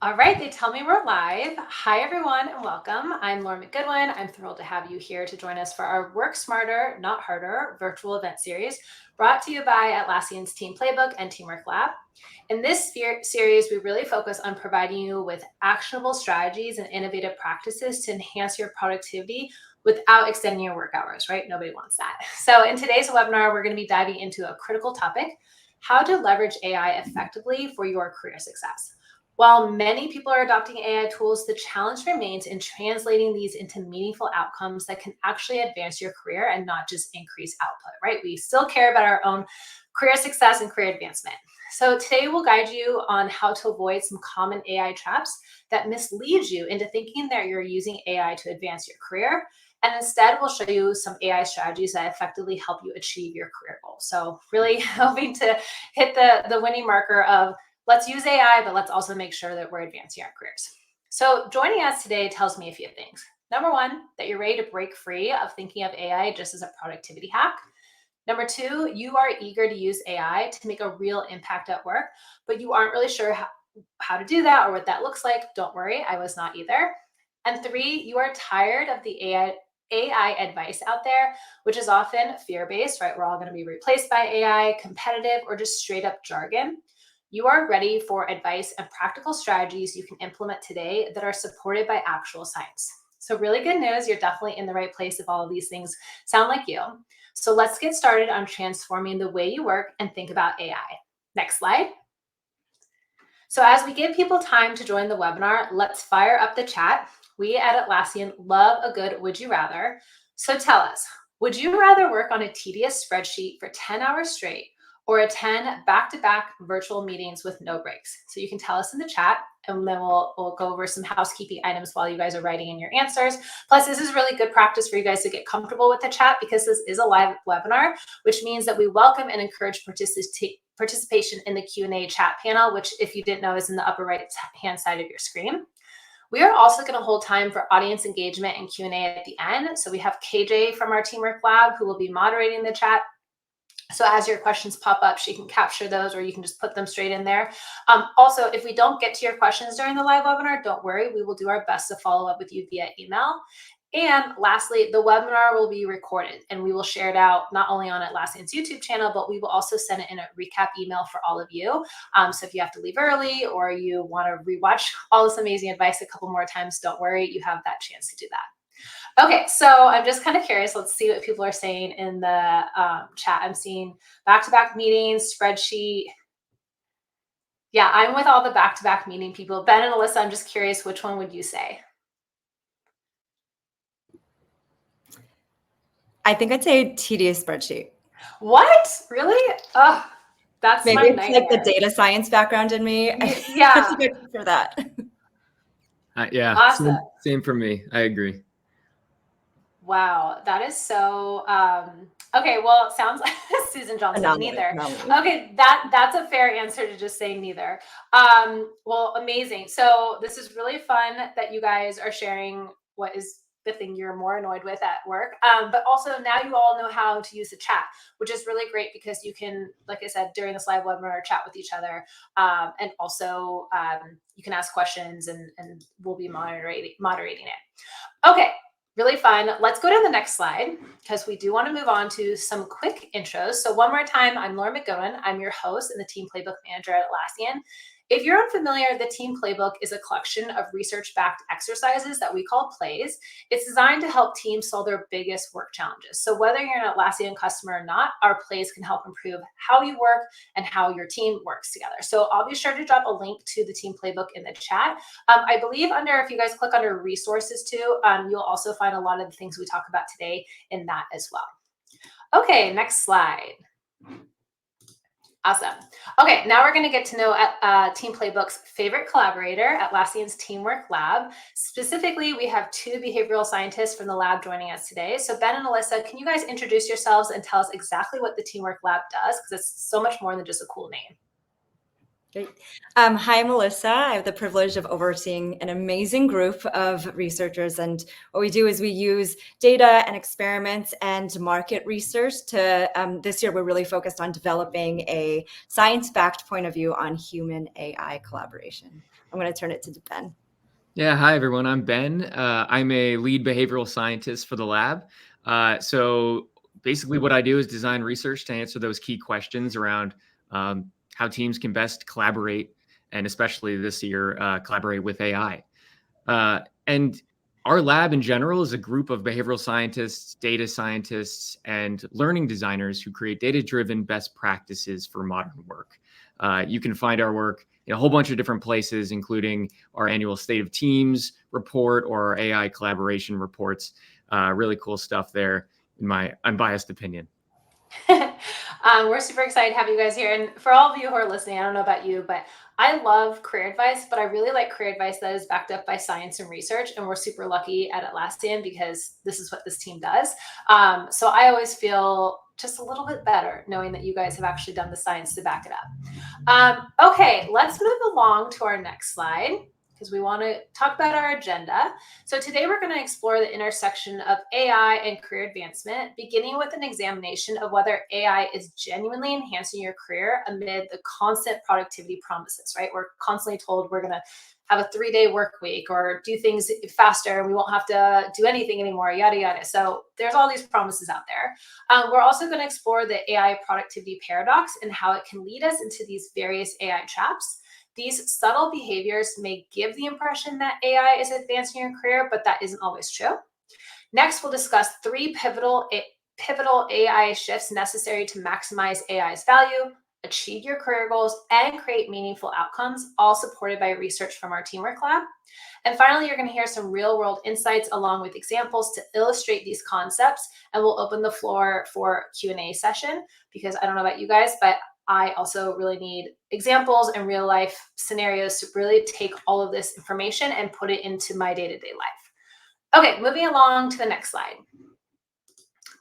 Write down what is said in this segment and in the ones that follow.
All right, they tell me we're live. Hi, everyone, and welcome. I'm Lauren McGoodwin. I'm thrilled to have you here to join us for our Work Smarter, Not Harder virtual event series brought to you by Atlassian's Team Playbook and Teamwork Lab. In this series, we really focus on providing you with actionable strategies and innovative practices to enhance your productivity without extending your work hours, right? Nobody wants that. So in today's webinar, we're going to be diving into a critical topic, how to leverage AI effectively for your career success. While many people are adopting AI tools, the challenge remains in translating these into meaningful outcomes that can actually advance your career and not just increase output, right? We still care about our own career success and career advancement. So today we'll guide you on how to avoid some common AI traps that mislead you into thinking that you're using AI to advance your career. And instead, we'll show you some AI strategies that effectively help you achieve your career goals. So really hoping to hit the winning marker of let's use AI, but let's also make sure that we're advancing our careers. So joining us today tells me a few things. Number one, that you're ready to break free of thinking of AI just as a productivity hack. Number two, you are eager to use AI to make a real impact at work, but you aren't really sure how to do that or what that looks like. Don't worry, I was not either. And three, you are tired of the AI advice out there, which is often fear-based, right? We're all going to be replaced by AI, competitive, or just straight up jargon. You are ready for advice and practical strategies you can implement today that are supported by actual science. So really good news, you're definitely in the right place if all of these things sound like you. So let's get started on transforming the way you work and think about AI. Next slide. So as we give people time to join the webinar, let's fire up the chat. We at Atlassian love a good would you rather. So tell us, would you rather work on a tedious spreadsheet for 10 hours straight or attend back-to-back virtual meetings with no breaks? So you can tell us in the chat, and then we'll go over some housekeeping items while you guys are writing in your answers. Plus, this is really good practice for you guys to get comfortable with the chat because this is a live webinar, which means that we welcome and encourage participation in the Q&A chat panel, which, if you didn't know, is in the upper right-hand side of your screen. We are also going to hold time for audience engagement and Q&A at the end. So we have KJ from our Teamwork Lab who will be moderating the chat. So as your questions pop up, she can capture those, or you can just put them straight in there. Also, if we don't get to your questions during the live webinar, don't worry. We will do our best to follow up with you via email. And lastly, the webinar will be recorded, and we will share it out not only on Atlassian's YouTube channel, but we will also send it in a recap email for all of you. So if you have to leave early or you want to rewatch all this amazing advice a couple more times, don't worry. You have that chance to do that. Okay, so I'm just kind of curious. Let's see what people are saying in the chat. I'm seeing back-to-back meetings, spreadsheet. Yeah, I'm with all the back-to-back meeting people. Ben and Alyssa, I'm just curious, which one would you say? I think I'd say tedious spreadsheet. What? Really? Oh, that's maybe my it's nightmare. like the data science background in me. Yeah. For that. Yeah. Awesome. Same for me. I agree. Wow, that is so okay. Well, it sounds like Susan Johnson, neither. Okay, that's a fair answer to just say neither. Well, amazing. So this is really fun that you guys are sharing what is the thing you're more annoyed with at work. But also now you all know how to use the chat, which is really great because you can, like I said, during this live webinar, chat with each other. And also you can ask questions and we'll be moderating it. Okay. Really fun. Let's go to the next slide because we do want to move on to some quick intros. So one more time, I'm Lauren McGowan. I'm your host and the Team Playbook Manager at Atlassian. If you're unfamiliar, the Team Playbook is a collection of research-backed exercises that we call plays. It's designed to help teams solve their biggest work challenges. So whether you're an Atlassian customer or not, our plays can help improve how you work and how your team works together. So I'll be sure to drop a link to the Team Playbook in the chat. I believe if you guys click under resources too, you'll also find a lot of the things we talk about today in that as well. Okay, next slide. Awesome. Okay, now we're going to get to know Team Playbook's favorite collaborator, Atlassian's Teamwork Lab. Specifically, we have two behavioral scientists from the lab joining us today. So Ben and Alyssa, can you guys introduce yourselves and tell us exactly what the Teamwork Lab does? Because it's so much more than just a cool name. Great. Hi, Melissa. I have the privilege of overseeing an amazing group of researchers. And what we do is we use data and experiments and market research to, this year, we're really focused on developing a science-backed point of view on human AI collaboration. I'm going to turn it to Ben. Yeah, hi everyone. I'm Ben. I'm a lead behavioral scientist for the lab. So basically, what I do is design research to answer those key questions around how teams can best collaborate, and especially this year, collaborate with AI. And our lab in general is a group of behavioral scientists, data scientists, and learning designers who create data-driven best practices for modern work. You can find our work in a whole bunch of different places, including our annual State of Teams report or our AI collaboration reports. Really cool stuff there, in my unbiased opinion. We're super excited to have you guys here. And for all of you who are listening, I don't know about you, but I love career advice, but I really like career advice that is backed up by science and research. And we're super lucky at Atlassian because this is what this team does. So I always feel just a little bit better knowing that you guys have actually done the science to back it up. Okay, let's move along to our next slide because we want to talk about our agenda. So today we're going to explore the intersection of AI and career advancement, beginning with an examination of whether AI is genuinely enhancing your career amid the constant productivity promises, right? We're constantly told we're going to have a 3-day work week or do things faster. We won't have to do anything anymore, yada, yada. So there's all these promises out there. We're also going to explore the AI productivity paradox and how it can lead us into these various AI traps. These subtle behaviors may give the impression that AI is advancing your career, but that isn't always true. Next, we'll discuss 3 pivotal AI shifts necessary to maximize AI's value, achieve your career goals, and create meaningful outcomes, all supported by research from our Teamwork Lab. And finally, you're going to hear some real-world insights along with examples to illustrate these concepts, and we'll open the floor for Q&A session because I don't know about you guys, but I also really need examples and real life scenarios to really take all of this information and put it into my day-to-day life. Okay, moving along to the next slide.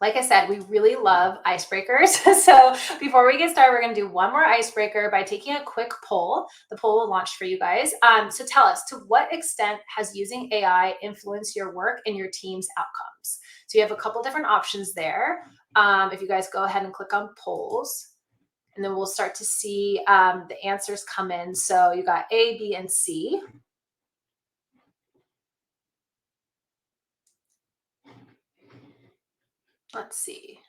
Like I said, we really love icebreakers. So before we get started, we're going to do one more icebreaker by taking a quick poll. The poll will launch for you guys. So tell us, to what extent has using AI influenced your work and your team's outcomes? So you have a couple different options there. If you guys go ahead and click on polls, and then we'll start to see the answers come in. So you got A, B, and C. Let's see.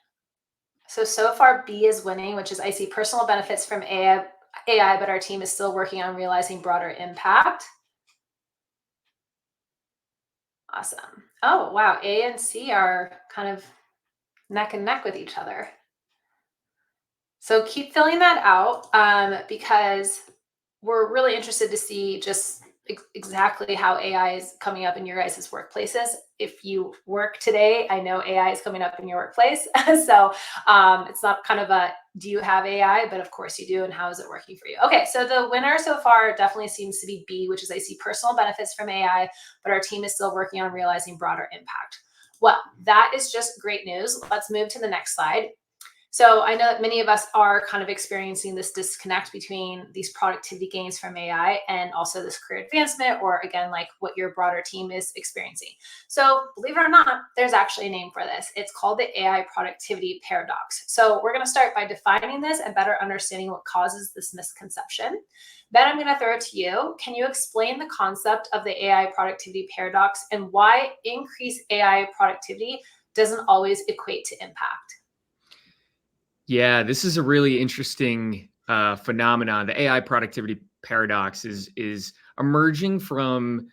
So far B is winning, which is I see personal benefits from AI, but our team is still working on realizing broader impact. Awesome. Oh, wow. A and C are kind of neck and neck with each other. So keep filling that out because we're really interested to see just exactly how AI is coming up in your guys' workplaces. If you work today, I know AI is coming up in your workplace. So it's not kind of a, do you have AI? But of course you do. And how is it working for you? Okay, so the winner so far definitely seems to be B, which is I see personal benefits from AI, but our team is still working on realizing broader impact. Well, that is just great news. Let's move to the next slide. So I know that many of us are kind of experiencing this disconnect between these productivity gains from AI and also this career advancement, or again, like what your broader team is experiencing. So believe it or not, there's actually a name for this. It's called the AI productivity paradox. So we're going to start by defining this and better understanding what causes this misconception. Then I'm going to throw it to you. Can you explain the concept of the AI productivity paradox and why increased AI productivity doesn't always equate to impact? Yeah, this is a really interesting phenomenon. The AI productivity paradox is emerging from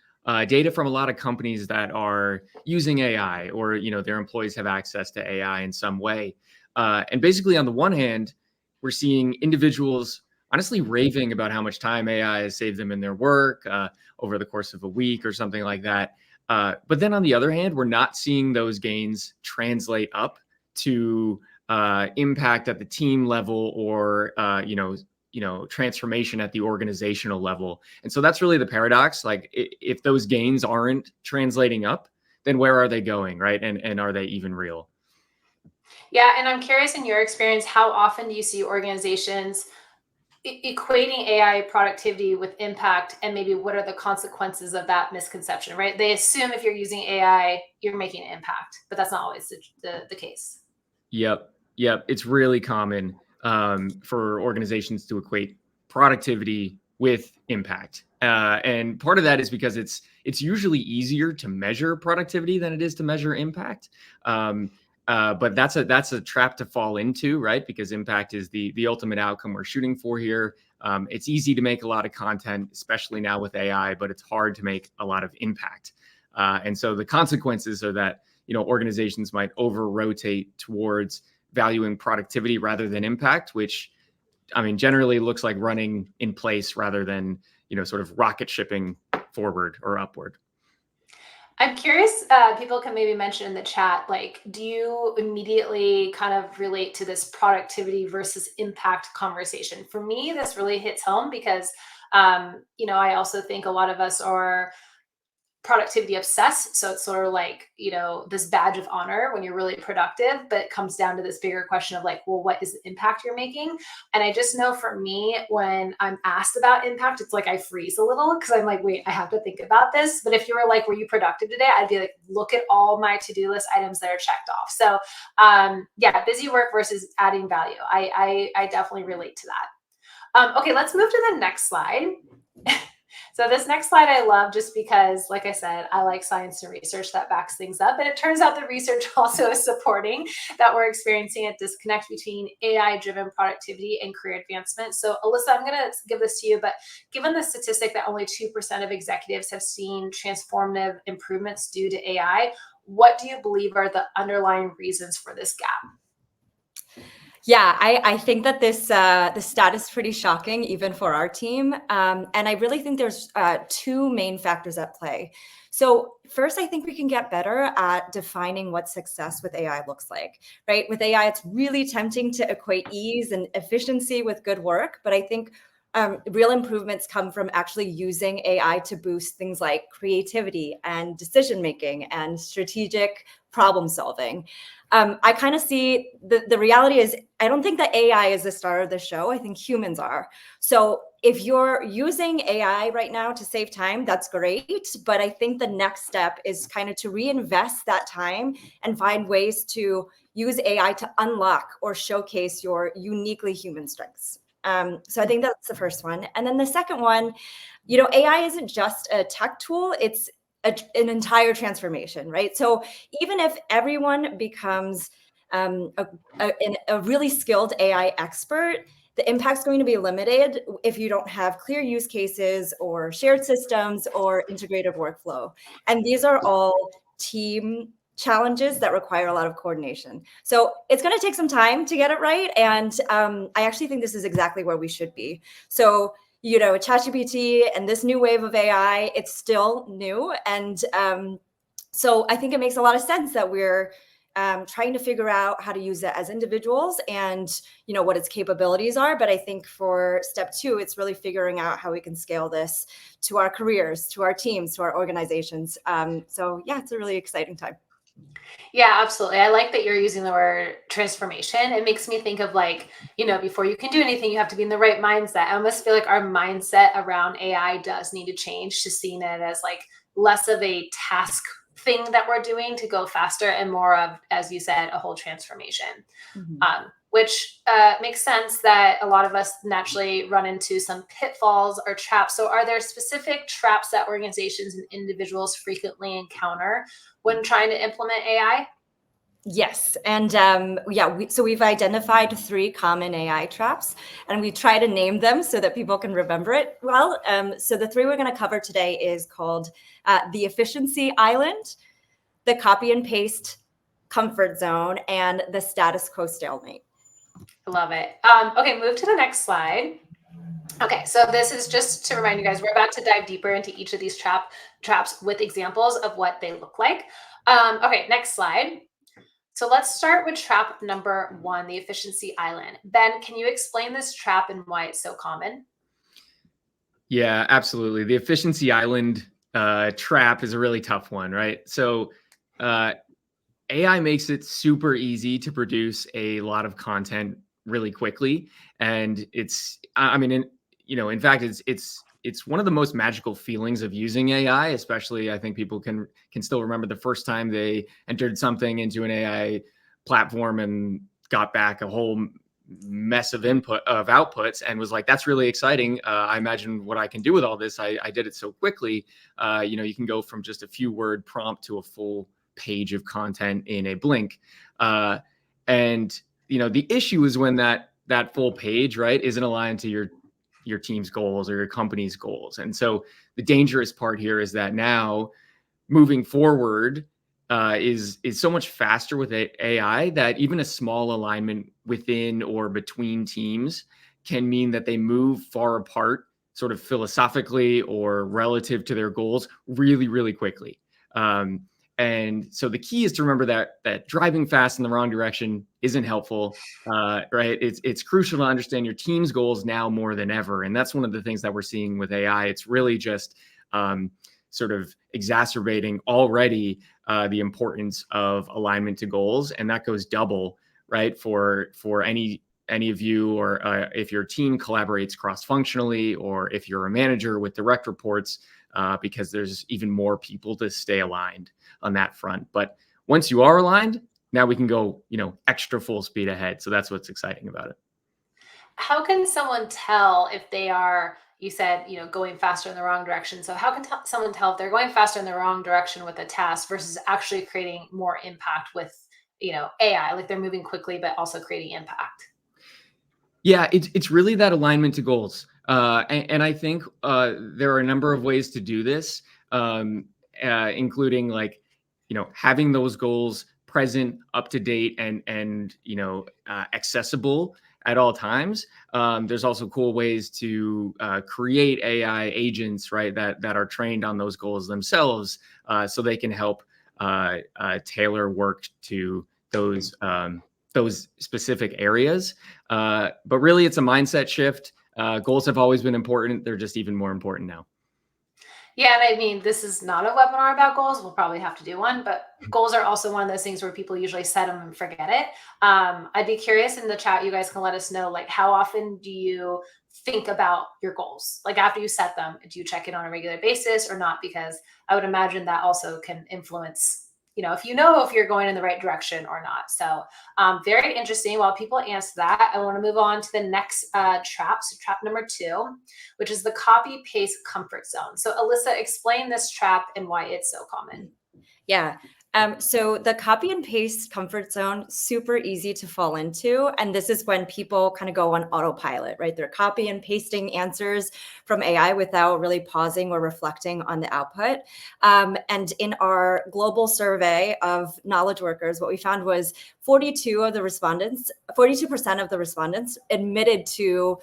data from a lot of companies that are using AI, or their employees have access to AI in some way. And basically, on the one hand, we're seeing individuals honestly raving about how much time AI has saved them in their work over the course of a week or something like that. But then on the other hand, we're not seeing those gains translate up to impact at the team level, or transformation at the organizational level. And so that's really the paradox. Like, if those gains aren't translating up, then where are they going, right? And are they even real? Yeah, and I'm curious, in your experience, how often do you see organizations equating AI productivity with impact, and maybe what are the consequences of that misconception, right? They assume if you're using AI, you're making an impact, but that's not always the case. Yep. Yep. It's really common for organizations to equate productivity with impact. And part of that is because it's usually easier to measure productivity than it is to measure impact. But that's a trap to fall into, right? Because impact is the ultimate outcome we're shooting for here. It's easy to make a lot of content, especially now with AI, but it's hard to make a lot of impact. And so the consequences are that organizations might over rotate towards valuing productivity rather than impact, which generally looks like running in place rather than sort of rocket shipping forward or upward. I'm curious, people can maybe mention in the chat, like, do you immediately kind of relate to this productivity versus impact conversation? For me, this really hits home because, I also think a lot of us are productivity obsessed. So it's sort of like, this badge of honor when you're really productive, but it comes down to this bigger question of like, well, what is the impact you're making? And I just know for me, when I'm asked about impact, it's like I freeze a little because I'm like, wait, I have to think about this. But if you were like, were you productive today? I'd be like, look at all my to-do list items that are checked off. So yeah, busy work versus adding value. I definitely relate to that. Okay, let's move to the next slide. So this next slide I love just because, like I said, I like science and research that backs things up. And it turns out the research also is supporting that we're experiencing a disconnect between AI-driven productivity and career advancement. So Alyssa, I'm going to give this to you, but given the statistic that only 2% of executives have seen transformative improvements due to AI, what do you believe are the underlying reasons for this gap? Yeah, I think that this stat is pretty shocking, even for our team. And I really think there's two main factors at play. So first, I think we can get better at defining what success with AI looks like, right? With AI, it's really tempting to equate ease and efficiency with good work. But I think real improvements come from actually using AI to boost things like creativity and decision-making and strategic problem solving. I kind of see the reality is I don't think that AI is the star of the show. I think humans are. So if you're using AI right now to save time, that's great. But I think the next step is kind of to reinvest that time and find ways to use AI to unlock or showcase your uniquely human strengths. So I think that's the first one. And then the second one, AI isn't just a tech tool. It's an entire transformation, right? So even if everyone becomes a really skilled AI expert, the impact's going to be limited if you don't have clear use cases or shared systems or integrated workflow. And these are all team challenges that require a lot of coordination. So it's going to take some time to get it right. And I actually think this is exactly where we should be. So ChatGPT and this new wave of AI, it's still new. And so I think it makes a lot of sense that we're trying to figure out how to use it as individuals and, what its capabilities are. But I think for step two, it's really figuring out how we can scale this to our careers, to our teams, to our organizations. So yeah, it's a really exciting time. Yeah, absolutely. I like that you're using the word transformation. It makes me think of like, before you can do anything, you have to be in the right mindset. I almost feel like our mindset around AI does need to change to seeing it as like less of a task thing that we're doing to go faster and more of, as you said, a whole transformation. Which makes sense that a lot of us naturally run into some pitfalls or traps. So are there specific traps that organizations and individuals frequently encounter when trying to implement AI? Yes. And so we've identified 3 common AI traps, and we try to name them so that people can remember it well. So the 3 we're going to cover today is called the efficiency island, the copy and paste comfort zone, and the status quo stalemate. Love it. Okay, move to the next slide. Okay, so this is just to remind you guys, we're about to dive deeper into each of these traps with examples of what they look like. Okay, next slide. So let's start with trap number 1, the efficiency island. Ben, can you explain this trap and why it's so common? Yeah, absolutely. The efficiency island trap is a really tough one, right? So AI makes it super easy to produce a lot of content really quickly. And in fact, it's one of the most magical feelings of using AI, especially I think people can still remember the first time they entered something into an AI platform and got back a whole mess of outputs and was like, that's really exciting. I imagine what I can do with all this. I did it so quickly. You can go from just a few word prompt to a full page of content in a blink. And the issue is when that full page, right, isn't aligned to your team's goals or your company's goals. And so the dangerous part here is that now moving forward is so much faster with AI that even a small alignment within or between teams can mean that they move far apart, sort of philosophically or relative to their goals, really, really quickly. And so the key is to remember that driving fast in the wrong direction isn't helpful, right? It's crucial to understand your team's goals now more than ever, and that's one of the things that we're seeing with AI. It's really just sort of exacerbating already the importance of alignment to goals, and that goes double, right? For any of you, or if your team collaborates cross-functionally, or if you're a manager with direct reports, because there's even more people to stay aligned on that front. But once you are aligned, now we can go, extra full speed ahead. So that's what's exciting about it. How can someone tell if they are, you said, going faster in the wrong direction? So how can someone tell if they're going faster in the wrong direction with a task versus actually creating more impact with, AI, like they're moving quickly, but also creating impact? Yeah, it's really that alignment to goals. And I think there are a number of ways to do this, including having those goals present, up to date, and accessible at all times. There's also cool ways to create AI agents, right, that are trained on those goals themselves, so they can help tailor work to those specific areas. But really, it's a mindset shift. Goals have always been important. They're just even more important now. Yeah, and I mean, this is not a webinar about goals. We'll probably have to do one, but goals are also one of those things where people usually set them and forget it. I'd be curious in the chat, you guys can let us know, like, how often do you think about your goals? Like after you set them, do you check in on a regular basis or not? Because I would imagine that also can influence, if you're going in the right direction or not. So very interesting. While people answer that, I want to move on to the next trap. So trap number 2, which is the copy paste comfort zone. So Alyssa, explain this trap and why it's so common. Yeah. So the copy and paste comfort zone, super easy to fall into. And this is when people kind of go on autopilot, right? They're copy and pasting answers from AI without really pausing or reflecting on the output. And in our global survey of knowledge workers, what we found was 42% of the respondents admitted to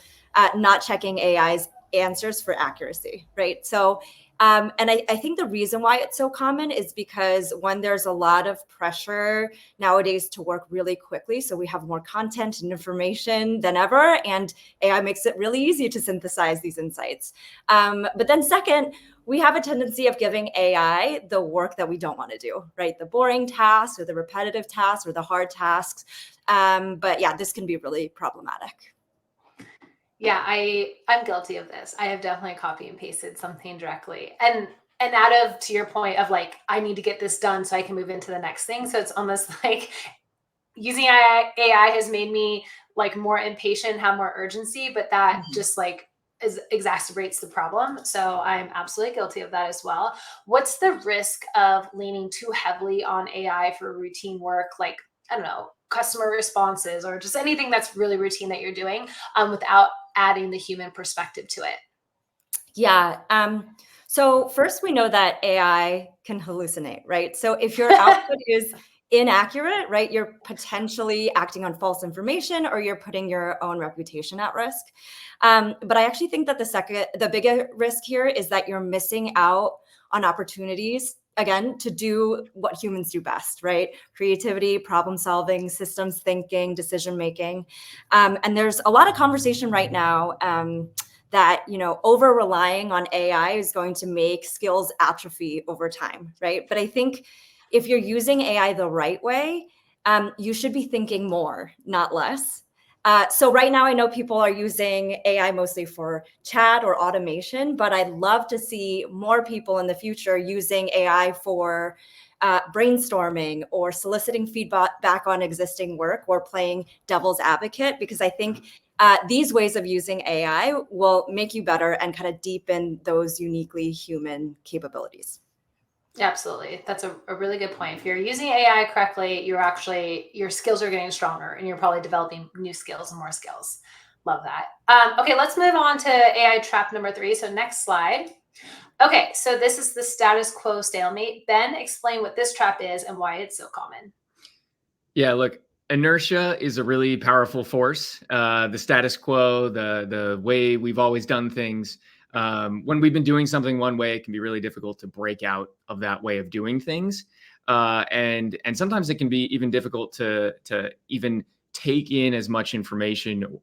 not checking AI's answers for accuracy, right? So and I think the reason why it's so common is because when there's a lot of pressure nowadays to work really quickly, so we have more content and information than ever, and AI makes it really easy to synthesize these insights. But then second, we have a tendency of giving AI the work that we don't want to do, right? The boring tasks or the repetitive tasks or the hard tasks. But yeah, this can be really problematic. Yeah, I'm guilty of this. I have definitely copy and pasted something directly. And out of, to your point of like, I need to get this done so I can move into the next thing. So it's almost like using AI has made me like more impatient, have more urgency, but that just like exacerbates the problem. So I'm absolutely guilty of that as well. What's the risk of leaning too heavily on AI for routine work? Like, I don't know, customer responses or just anything that's really routine that you're doing without adding the human perspective to it? Yeah. So first, we know that AI can hallucinate, right? So if your output is inaccurate, right, you're potentially acting on false information or you're putting your own reputation at risk. But I actually think that the bigger risk here is that you're missing out on opportunities, again, to do what humans do best, right? Creativity, problem solving, systems thinking, decision making. And there's a lot of conversation right now that over relying on AI is going to make skills atrophy over time, right? But I think if you're using AI the right way, you should be thinking more, not less. So right now, I know people are using AI mostly for chat or automation, but I'd love to see more people in the future using AI for brainstorming or soliciting feedback back on existing work or playing devil's advocate, because I think these ways of using AI will make you better and kind of deepen those uniquely human capabilities. Absolutely. That's a really good point. If you're using AI correctly, your skills are getting stronger and you're probably developing new skills and more skills. Love that. Okay, let's move on to AI trap number 3. So next slide. Okay, so this is the status quo stalemate. Ben, explain what this trap is and why it's so common. Yeah, look, inertia is a really powerful force. The status quo, the way we've always done things. When we've been doing something one way, it can be really difficult to break out of that way of doing things, and sometimes it can be even difficult to even take in as much information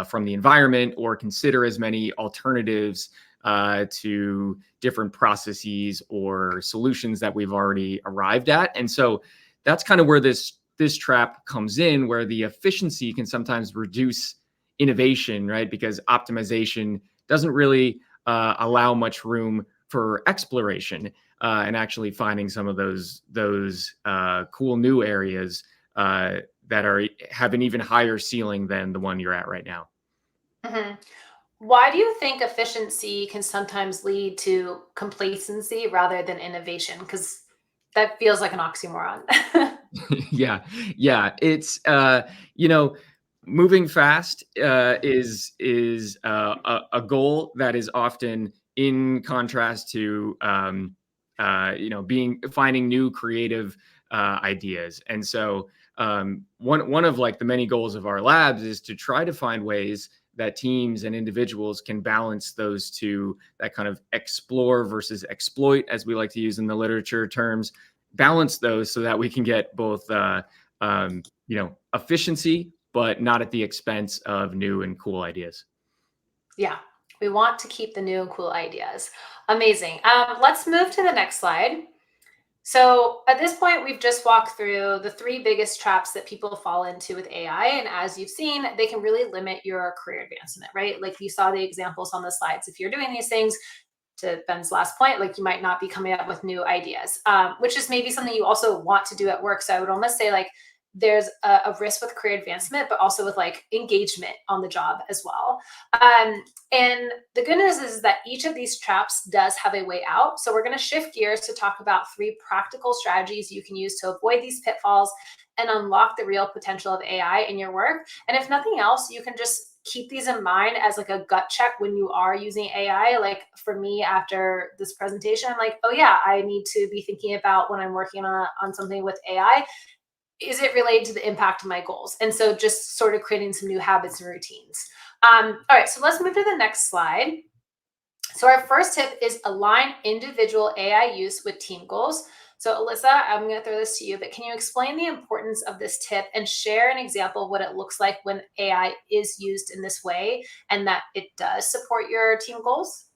from the environment or consider as many alternatives to different processes or solutions that we've already arrived at. And so that's kind of where this trap comes in, where the efficiency can sometimes reduce innovation, right? Because optimization doesn't really allow much room for exploration and actually finding some of those cool new areas that have an even higher ceiling than the one you're at right now. Mhm. Why do you think efficiency can sometimes lead to complacency rather than innovation? Because that feels like an oxymoron. Yeah, yeah. It's moving fast is a goal that is often in contrast to being finding new creative ideas. And so one of like the many goals of our labs is to try to find ways that teams and individuals can balance those two, that kind of explore versus exploit, as we like to use in the literature terms, balance those so that we can get both efficiency, but not at the expense of new and cool ideas. Yeah, we want to keep the new and cool ideas. Amazing. Let's move to the next slide. So at this point, we've just walked through the 3 biggest traps that people fall into with AI. And as you've seen, they can really limit your career advancement, right? Like you saw the examples on the slides. If you're doing these things, to Ben's last point, like you might not be coming up with new ideas, which is maybe something you also want to do at work. So I would almost say like there's a risk with career advancement, but also with like engagement on the job as well. And the good news is that each of these traps does have a way out. So we're going to shift gears to talk about 3 practical strategies you can use to avoid these pitfalls and unlock the real potential of AI in your work. And if nothing else, you can just keep these in mind as like a gut check when you are using AI. Like for me, after this presentation, I'm like, oh yeah, I need to be thinking about when I'm working on something with AI, is it related to the impact of my goals? And so just sort of creating some new habits and routines. All right, so let's move to the next slide. So our first tip is align individual AI use with team goals. So Alyssa, I'm going to throw this to you, but can you explain the importance of this tip and share an example of what it looks like when AI is used in this way and that it does support your team goals?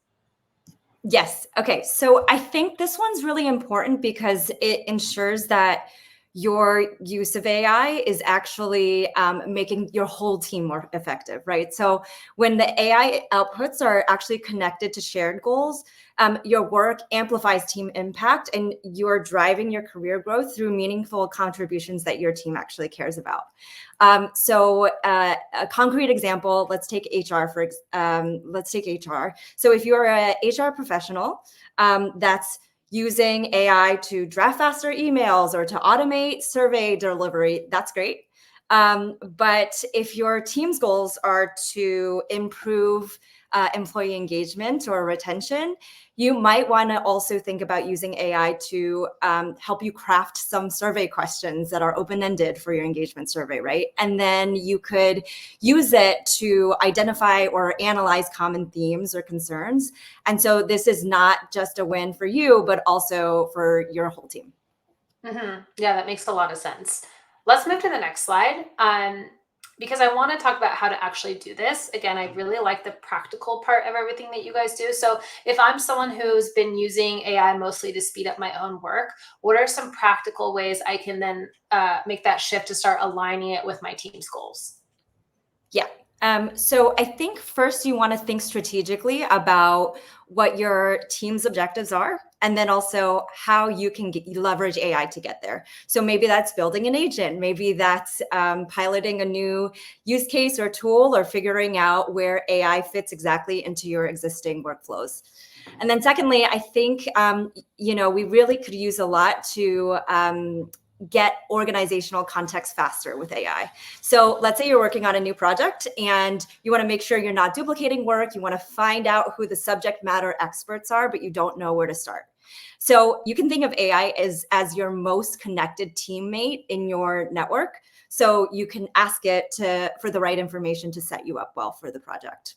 Yes. Okay. So I think this one's really important because it ensures that your use of AI is actually making your whole team more effective, right? So when the AI outputs are actually connected to shared goals, your work amplifies team impact and you're driving your career growth through meaningful contributions that your team actually cares about. So a concrete example, let's take HR let's take HR. So if you're a HR professional that's using AI to draft faster emails or to automate survey delivery, that's great. But if your team's goals are to improve employee engagement or retention, you might want to also think about using AI to help you craft some survey questions that are open-ended for your engagement survey, right? And then you could use it to identify or analyze common themes or concerns. And so this is not just a win for you, but also for your whole team. Yeah, that makes a lot of sense. Let's move to the next slide. Because I want to talk about how to actually do this. Again, I really like the practical part of everything that you guys do. So if I'm someone who's been using AI mostly to speed up my own work, what are some practical ways I can then make that shift to start aligning it with my team's goals? Yeah. So I think first you want to think strategically about what your team's objectives are, and then also how you can leverage AI to get there. So maybe that's building an agent, maybe that's piloting a new use case or tool, or figuring out where AI fits exactly into your existing workflows. And then secondly, I think we really could use a lot to get organizational context faster with AI. So let's say you're working on a new project and you want to make sure you're not duplicating work. You want to find out who the subject matter experts are, but you don't know where to start. So you can think of AI as your most connected teammate in your network. So you can ask it for the right information to set you up well for the project.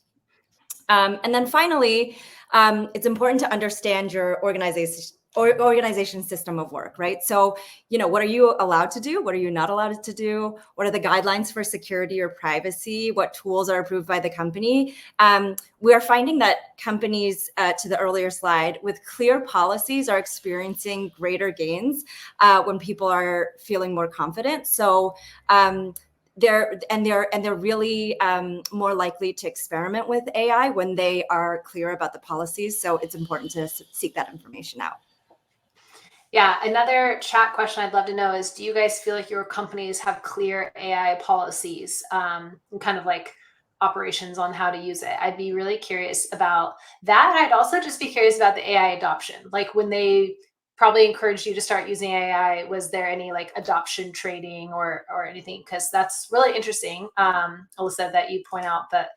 And then finally, it's important to understand your organization system of work, right? So, what are you allowed to do? What are you not allowed to do? What are the guidelines for security or privacy? What tools are approved by the company? We are finding that companies, to the earlier slide, with clear policies are experiencing greater gains when people are feeling more confident. So, they're really more likely to experiment with AI when they are clear about the policies. So it's important to seek that information out. Yeah, another chat question I'd love to know is, do you guys feel like your companies have clear AI policies, and kind of like operations on how to use it? I'd be really curious about that. And I'd also just be curious about the AI adoption. Like when they probably encouraged you to start using AI, was there any like adoption training or anything? Because that's really interesting, Alyssa, that you point out that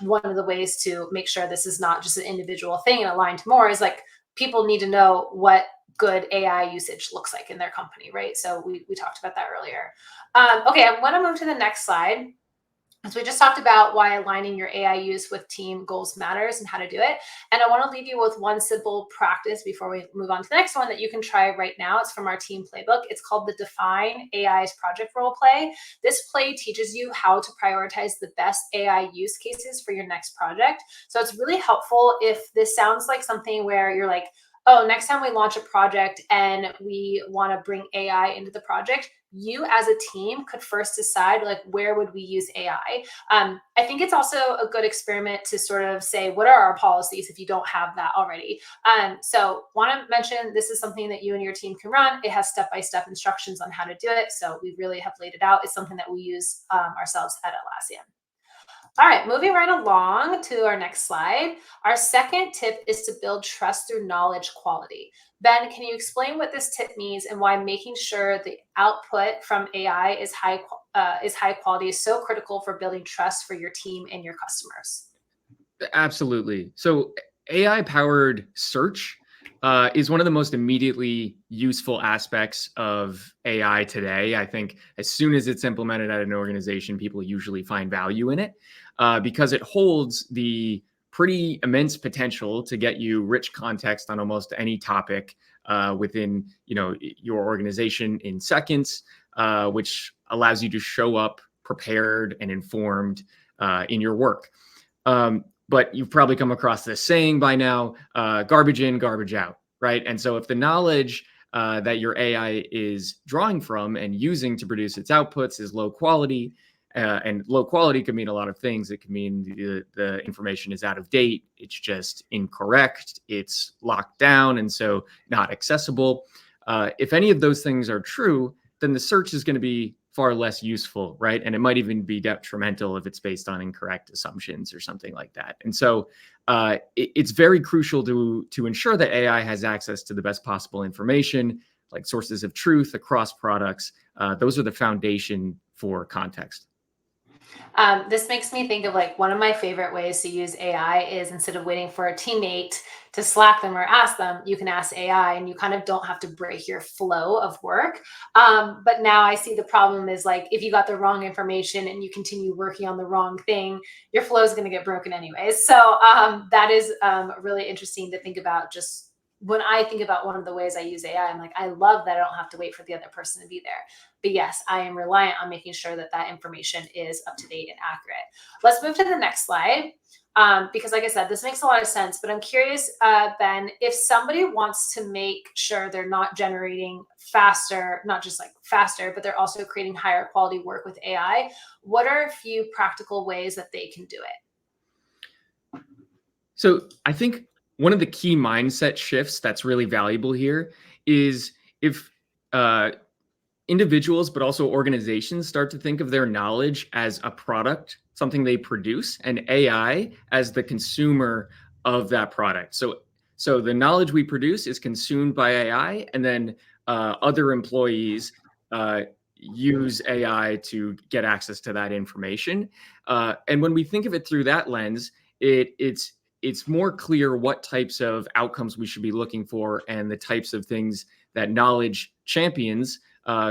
one of the ways to make sure this is not just an individual thing and aligned more is like people need to know what good AI usage looks like in their company, right? So we talked about that earlier. Okay, I want to move to the next slide. So we just talked about why aligning your AI use with team goals matters and how to do it. And I want to leave you with one simple practice before we move on to the next one that you can try right now. It's from our team playbook. It's called the Define AI's Project Role Play. This play teaches you how to prioritize the best AI use cases for your next project. So it's really helpful if this sounds like something where you're like, oh, next time we launch a project and we want to bring AI into the project, you as a team could first decide like where would we use AI. I think it's also a good experiment to sort of say what are our policies if you don't have that already. So want to mention this is something that you and your team can run. It has step-by-step instructions on how to do it. So we really have laid it out. It's something that we use ourselves at Atlassian. All right, moving right along to our next slide. Our second tip is to build trust through knowledge quality. Ben, can you explain what this tip means and why making sure the output from AI is high quality is so critical for building trust for your team and your customers? Absolutely. So AI-powered search is one of the most immediately useful aspects of AI today. I think as soon as it's implemented at an organization, people usually find value in it because it holds the pretty immense potential to get you rich context on almost any topic within your organization in seconds, which allows you to show up prepared and informed in your work. But you've probably come across this saying by now, garbage in, garbage out, right? And so if the knowledge that your AI is drawing from and using to produce its outputs is low quality, and low quality could mean a lot of things. It could mean the information is out of date, it's just incorrect, it's locked down, and so not accessible. If any of those things are true, then the search is going to be far less useful, right? And it might even be detrimental if it's based on incorrect assumptions or something like that. And so it's very crucial to ensure that AI has access to the best possible information, like sources of truth across products. Those are the foundation for context. This makes me think of like one of my favorite ways to use AI is instead of waiting for a teammate to Slack them or ask them, you can ask AI and you kind of don't have to break your flow of work. But now I see the problem is like if you got the wrong information and you continue working on the wrong thing, your flow is going to get broken anyways. So that is really interesting to think about just when I think about one of the ways I use AI, I'm like, I love that I don't have to wait for the other person to be there. But yes, I am reliant on making sure that that information is up to date and accurate. Let's move to the next slide. Because like I said, this makes a lot of sense, but I'm curious, Ben, if somebody wants to make sure they're not generating faster, not just like faster, but they're also creating higher quality work with AI, what are a few practical ways that they can do it? So I think one of the key mindset shifts that's really valuable here is if uh, individuals, but also organizations start to think of their knowledge as a product, something they produce, and AI as the consumer of that product. So the knowledge we produce is consumed by AI, and then other employees use AI to get access to that information. And when we think of it through that lens, it's more clear what types of outcomes we should be looking for and the types of things that knowledge champions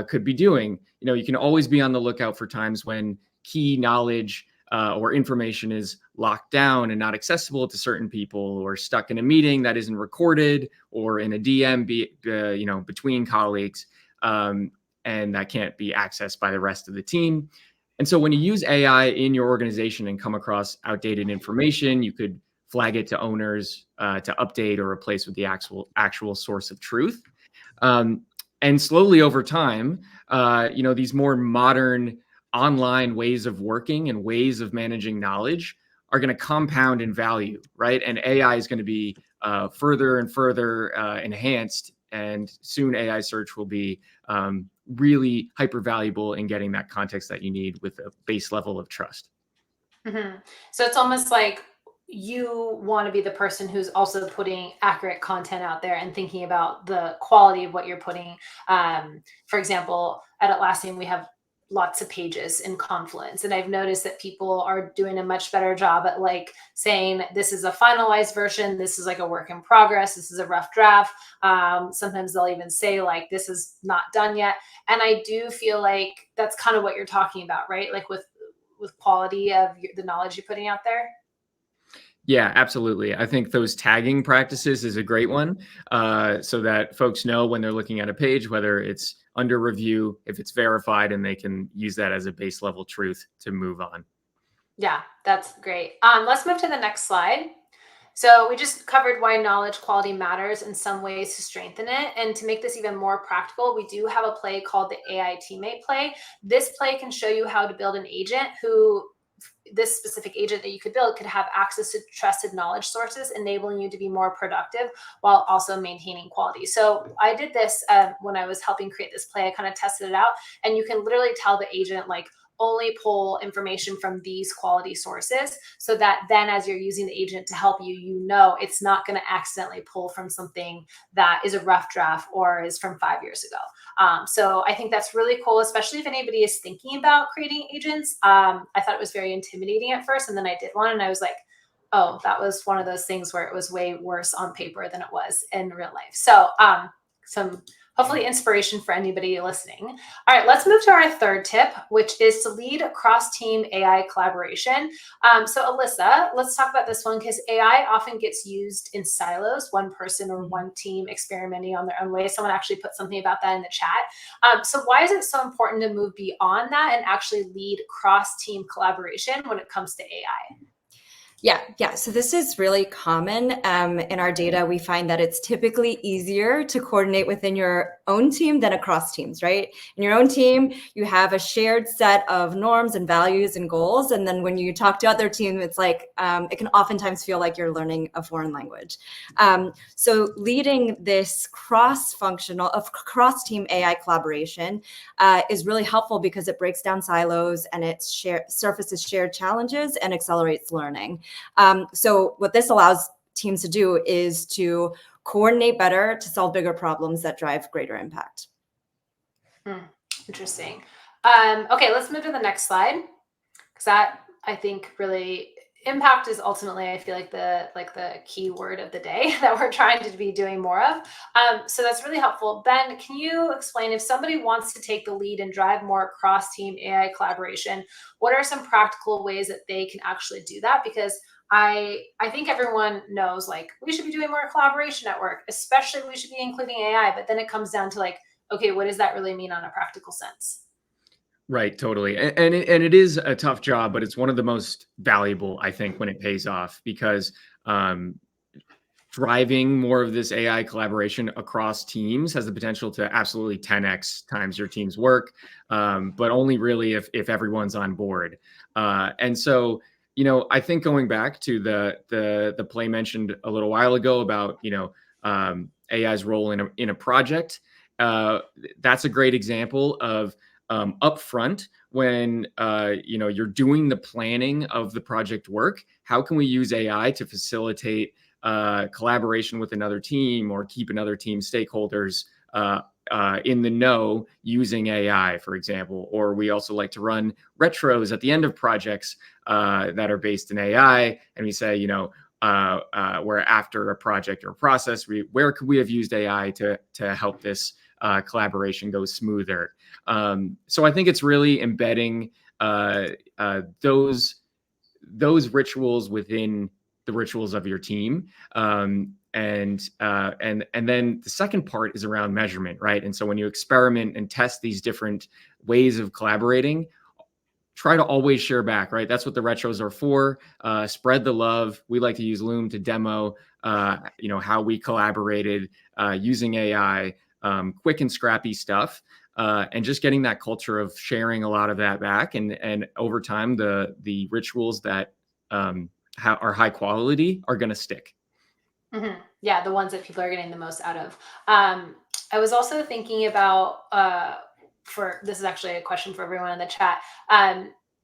could be doing. You can always be on the lookout for times when key knowledge or information is locked down and not accessible to certain people, or stuck in a meeting that isn't recorded, or in a DM between colleagues, and that can't be accessed by the rest of the team. And so when you use AI in your organization and come across outdated information, you could flag it to owners to update or replace with the actual source of truth. And slowly over time, these more modern online ways of working and ways of managing knowledge are going to compound in value, right? And AI is going to be further and further enhanced, and soon AI search will be really hyper valuable in getting that context that you need with a base level of trust. Mm-hmm. So it's almost like you want to be the person who's also putting accurate content out there and thinking about the quality of what you're putting. For example, at Atlassian, we have lots of pages in Confluence, and I've noticed that people are doing a much better job at like saying this is a finalized version, this is like a work in progress, this is a rough draft. Sometimes they'll even say like this is not done yet, and I do feel like that's kind of what you're talking about, right? Like with quality of the knowledge you're putting out there. Yeah, absolutely. I think those tagging practices is a great one, so that folks know when they're looking at a page whether it's under review, if it's verified, and they can use that as a base level truth to move on. Yeah, that's great. Let's move to the next slide. So we just covered why knowledge quality matters in some ways to strengthen it. And to make this even more practical, we do have a play called the AI teammate play. This play can show you how to build an agent who this specific agent that you could build could have access to trusted knowledge sources, enabling you to be more productive while also maintaining quality. So I did this when I was helping create this play. I kind of tested it out, and you can literally tell the agent like only pull information from these quality sources, so that then as you're using the agent to help you, you know it's not going to accidentally pull from something that is a rough draft or is from 5 years ago. So I think that's really cool, especially if anybody is thinking about creating agents. I thought it was very intimidating at first, and then I did one and I was like, oh, that was one of those things where it was way worse on paper than it was in real life. So some hopefully inspiration for anybody listening. All right, let's move to our third tip, which is to lead cross-team AI collaboration. So Alyssa, let's talk about this one, because AI often gets used in silos, one person or one team experimenting on their own way. Someone actually put something about that in the chat. So why is it so important to move beyond that and actually lead cross-team collaboration when it comes to AI? Yeah. So this is really common in our data. We find that it's typically easier to coordinate within your own team than across teams, right? In your own team, you have a shared set of norms and values and goals. And then when you talk to other teams, it's like, it can oftentimes feel like you're learning a foreign language. So leading this cross-team AI collaboration is really helpful because it breaks down silos and it surfaces shared challenges and accelerates learning. So what this allows teams to do is to coordinate better to solve bigger problems that drive greater impact. Interesting. Okay, let's move to the next slide, because that I think really impact is ultimately, I feel like the key word of the day that we're trying to be doing more of. So that's really helpful. Ben, can you explain, if somebody wants to take the lead and drive more cross-team AI collaboration, what are some practical ways that they can actually do that? Because I think everyone knows like we should be doing more collaboration at work, especially we should be including AI. But then it comes down to like, okay, what does that really mean on a practical sense? Right, totally. And it is a tough job, but it's one of the most valuable, I think, when it pays off because um, driving more of this AI collaboration across teams has the potential to absolutely 10x times your team's work, but only really if everyone's on board. And so, I think going back to the play mentioned a little while ago about AI's role in a project, uh, that's a great example of upfront when you're doing the planning of the project work. How can we use AI to facilitate collaboration with another team or keep another team stakeholders in the know using AI, for example? Or we also like to run retros at the end of projects that are based in AI, and we say, where after a project or a process, where could we have used AI to help this collaboration go smoother? So I think it's really embedding those rituals within the rituals of your team. And then the second part is around measurement, right? And so when you experiment and test these different ways of collaborating, try to always share back, right? That's what the retros are for. Spread the love. We like to use Loom to demo, how we collaborated using AI, quick and scrappy stuff. And just getting that culture of sharing a lot of that back, and over time, the rituals that are high quality are going to stick. Yeah, the ones that people are getting the most out of. I was also thinking about for this is actually a question for everyone in the chat.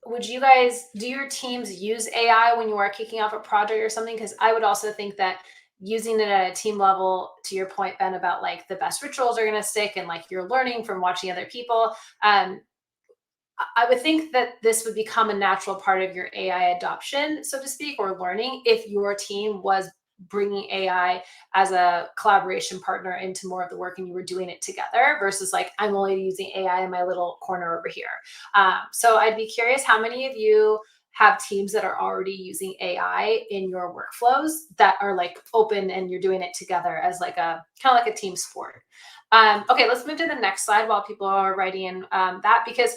Would you guys do your teams use AI when you are kicking off a project or something? Because I would also think that using it at a team level, to your point, Ben, about like the best rituals are going to stick and like you're learning from watching other people. I would think that this would become a natural part of your AI adoption, so to speak, or learning if your team was bringing AI as a collaboration partner into more of the work and you were doing it together versus like, I'm only using AI in my little corner over here. So I'd be curious how many of you have teams that are already using AI in your workflows that are like open and you're doing it together as like a kind of like a team sport. Okay, let's move to the next slide while people are writing in that, because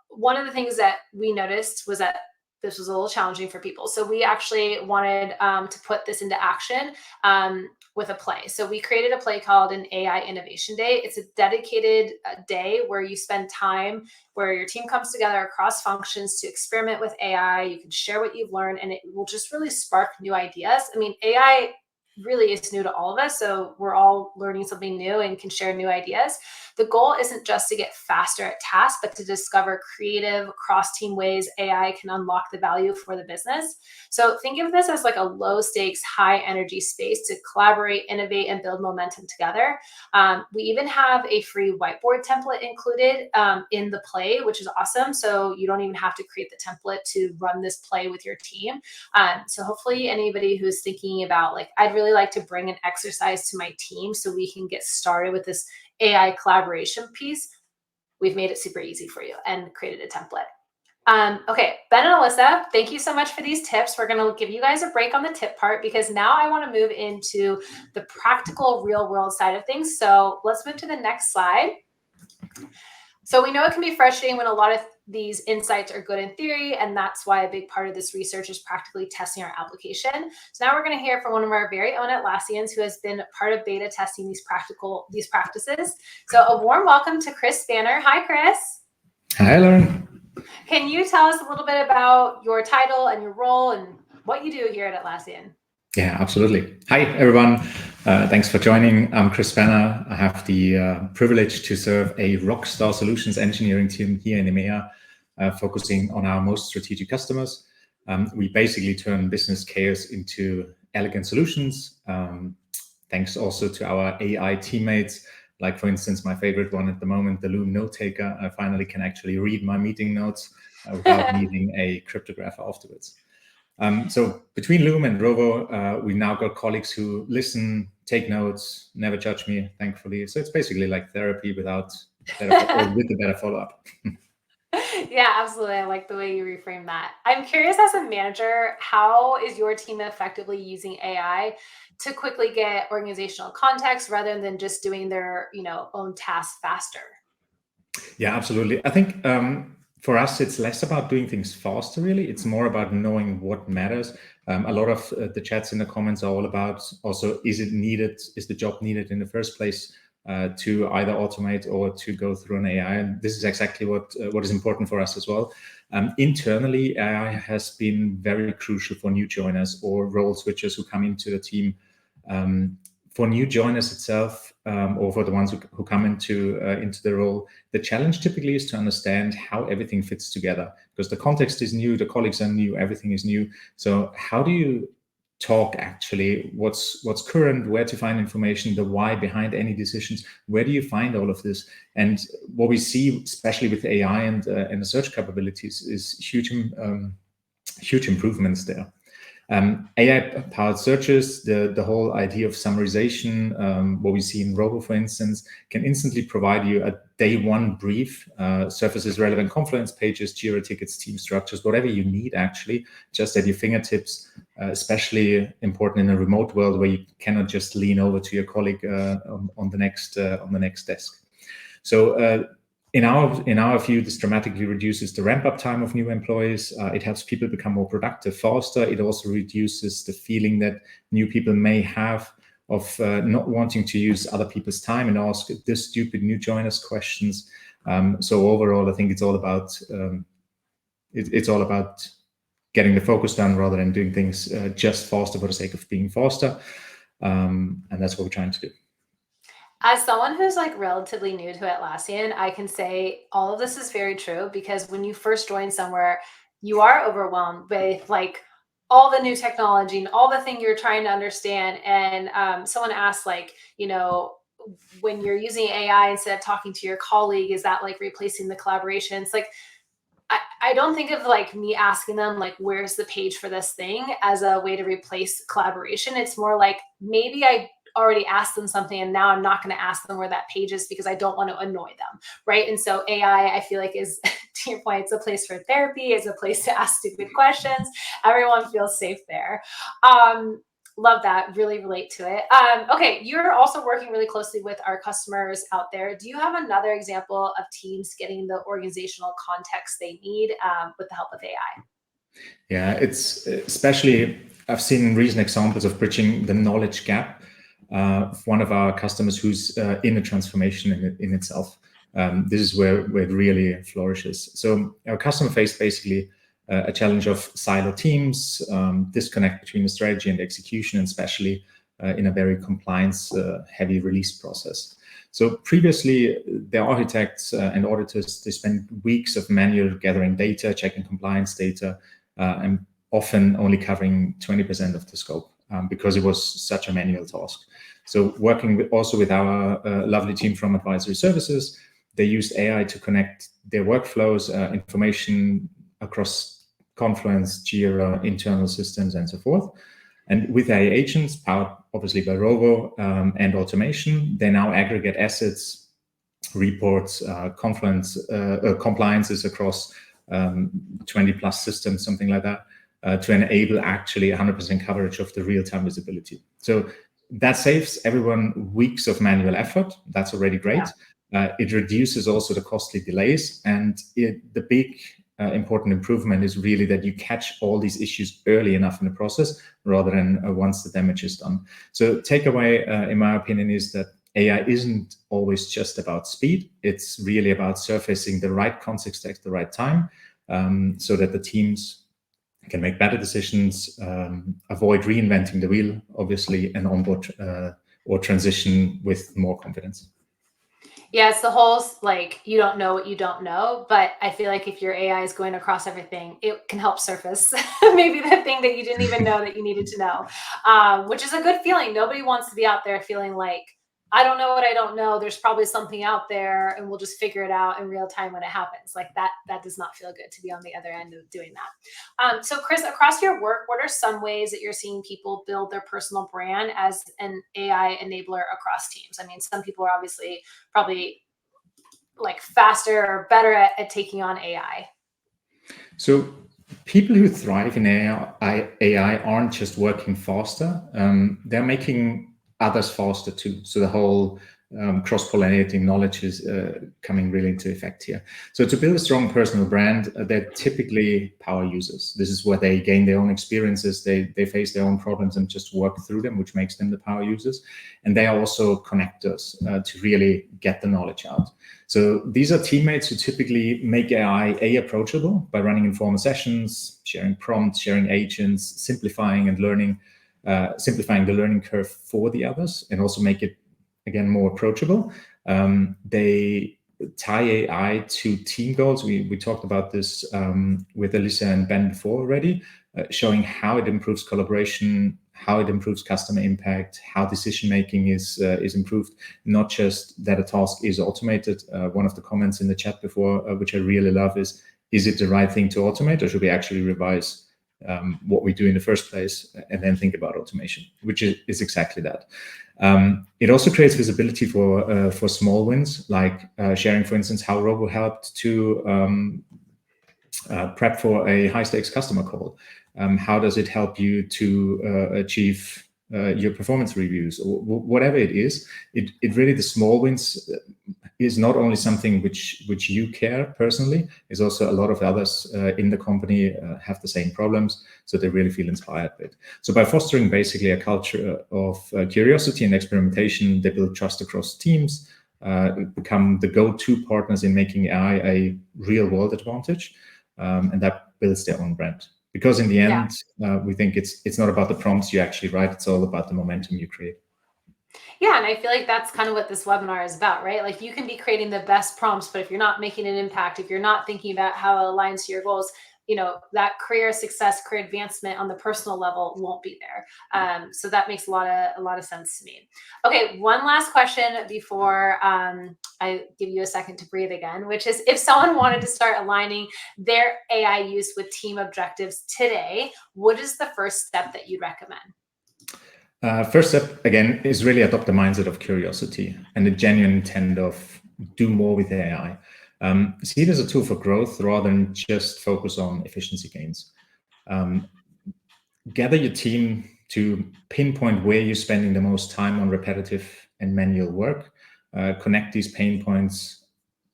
one of the things that we noticed was that this was a little challenging for people. So we actually wanted to put this into action with a play. So we created a play called an AI Innovation Day. It's a dedicated day where you spend time, where your team comes together across functions to experiment with AI. You can share what you've learned, and it will just really spark new ideas. I mean, AI really is new to all of us, so we're all learning something new and can share new ideas. The goal isn't just to get faster at tasks, but to discover creative cross-team ways AI can unlock the value for the business. So think of this as like a low stakes, high energy space to collaborate, innovate, and build momentum together. We even have a free whiteboard template included in the play, which is awesome. So you don't even have to create the template to run this play with your team. So hopefully anybody who's thinking about like, I'd really like to bring an exercise to my team so we can get started with this AI collaboration piece, we've made it super easy for you and created a template. Okay, Ben and Alyssa, thank you so much for these tips. We're going to give you guys a break on the tip part because now I want to move into the practical real world side of things. So let's move to the next slide. So we know it can be frustrating when a lot of these insights are good in theory, and that's why a big part of this research is practically testing our application. So now we're going to hear from one of our very own Atlassians who has been part of beta testing these practices. So a warm welcome to Chris Spanner. Hi, Chris. Hi, Lauren. Can you tell us a little bit about your title and your role and what you do here at Atlassian? Yeah, absolutely. Hi, everyone. Thanks for joining. I'm Chris Spanner. I have the privilege to serve a rockstar solutions engineering team here in EMEA, focusing on our most strategic customers. We basically turn business chaos into elegant solutions. Thanks also to our AI teammates, like for instance, my favorite one at the moment, the Loom note taker. I finally can actually read my meeting notes without needing a cryptographer afterwards. So between Loom and Rovo, we now got colleagues who listen, take notes, never judge me, thankfully. So it's basically like therapy with the better follow-up. Yeah, absolutely. I like the way you reframe that. I'm curious, as a manager, how is your team effectively using AI to quickly get organizational context rather than just doing their, own tasks faster? Yeah, absolutely. I think for us, it's less about doing things faster, really. It's more about knowing what matters. A lot of the chats in the comments are all about also, is it needed? Is the job needed in the first place to either automate or to go through an AI? And this is exactly what is important for us as well. Internally, AI has been very crucial for new joiners or role switchers who come into the team. For new joiners itself, or for the ones who come into the role, the challenge typically is to understand how everything fits together, because the context is new, the colleagues are new, everything is new. So how do you talk actually what's current, where to find information, the why behind any decisions, where do you find all of this? And what we see, especially with AI and the search capabilities, is huge improvements there. AI-powered searches, the whole idea of summarization, what we see in Robo, for instance, can instantly provide you a day one brief, surfaces relevant Confluence pages, Jira tickets, team structures, whatever you need actually, just at your fingertips, especially important in a remote world where you cannot just lean over to your colleague on the next desk. So in our view, this dramatically reduces the ramp-up time of new employees. It helps people become more productive faster. It also reduces the feeling that new people may have of not wanting to use other people's time and ask this stupid new joiners questions. So overall, I think it's all about getting the focus done rather than doing things just faster for the sake of being faster. And that's what we're trying to do. As someone who's like relatively new to Atlassian, I can say all of this is very true, because when you first join somewhere, you are overwhelmed with like all the new technology and all the thing you're trying to understand. And someone asked, like, when you're using AI instead of talking to your colleague, is that like replacing the collaboration? It's like, I don't think of like me asking them like, where's the page for this thing, as a way to replace collaboration. It's more like, maybe I already asked them something and now I'm not going to ask them where that page is because I don't want to annoy them, right? And so AI, I feel like, is to your point, it's a place for therapy, it's a place to ask stupid questions. Everyone feels safe there. Love that. Really relate to it. Okay, you're also working really closely with our customers out there. Do you have another example of teams getting the organizational context they need with the help of AI? Yeah, it's especially, I've seen recent examples of bridging the knowledge gap. One of our customers who's in a transformation in itself. This is where it really flourishes. So our customer faced basically a challenge of silo teams, disconnect between the strategy and execution, and especially in a very compliance heavy release process. So previously, the architects and auditors, they spent weeks of manual gathering data, checking compliance data, and often only covering 20% of the scope because it was such a manual task. So working also with our lovely team from advisory services, they used AI to connect their workflows, information across Confluence, Jira, internal systems, and so forth. And with AI agents, powered obviously by Rovo and automation, they now aggregate assets, reports, compliances across 20 plus systems, something like that, to enable actually 100% coverage of the real-time visibility. So that saves everyone weeks of manual effort. That's already great. Yeah. It reduces also the costly delays, and the big important improvement is really that you catch all these issues early enough in the process rather than once the damage is done. So takeaway, in my opinion, is that AI isn't always just about speed. It's really about surfacing the right context at the right time, so that the teams can make better decisions, avoid reinventing the wheel, obviously, and onboard or transition with more confidence. Yeah, it's the whole, like, you don't know what you don't know, but I feel like if your AI is going across everything, it can help surface maybe the thing that you didn't even know that you needed to know, which is a good feeling. Nobody wants to be out there feeling like, I don't know what I don't know. There's probably something out there and we'll just figure it out in real time when it happens. Like that does not feel good to be on the other end of doing that. So Chris, across your work, what are some ways that you're seeing people build their personal brand as an AI enabler across teams? I mean, some people are obviously probably like faster or better at taking on AI. So people who thrive in AI aren't just working faster, they're making others faster too. So the whole cross-pollinating knowledge is coming really into effect here. So to build a strong personal brand, they're typically power users. This is where they gain their own experiences, they face their own problems and just work through them, which makes them the power users. And they are also connectors to really get the knowledge out. So these are teammates who typically make AI approachable by running informal sessions, sharing prompts, sharing agents, simplifying and learning, simplifying the learning curve for the others, and also make it, again, more approachable. They tie AI to team goals. We talked about this with Alyssa and Ben before already, showing how it improves collaboration, how it improves customer impact, how decision-making is improved, not just that a task is automated. One of the comments in the chat before, which I really love, is it the right thing to automate, or should we actually revise what we do in the first place and then think about automation, which is exactly that. It also creates visibility for small wins, like sharing, for instance, how Robo helped to prep for a high-stakes customer call. How does it help you to achieve your performance reviews, or whatever it is? It really, the small wins is not only something which you care personally, is also a lot of others in the company have the same problems, so they really feel inspired by it. So by fostering basically a culture of curiosity and experimentation, they build trust across teams, become the go-to partners in making AI a real-world advantage, and that builds their own brand. Because in the end, we think it's not about the prompts you actually write, it's all about the momentum you create. Yeah, and I feel like that's kind of what this webinar is about, right? Like, you can be creating the best prompts, but if you're not making an impact, if you're not thinking about how it aligns to your goals, that career success, career advancement on the personal level won't be there. So that makes a lot of sense to me. Okay, one last question before I give you a second to breathe again, which is, if someone wanted to start aligning their AI use with team objectives today, what is the first step that you'd recommend? First step, again, is really adopt the mindset of curiosity and the genuine intent of do more with AI. See it as a tool for growth rather than just focus on efficiency gains. Gather your team to pinpoint where you're spending the most time on repetitive and manual work. Connect these pain points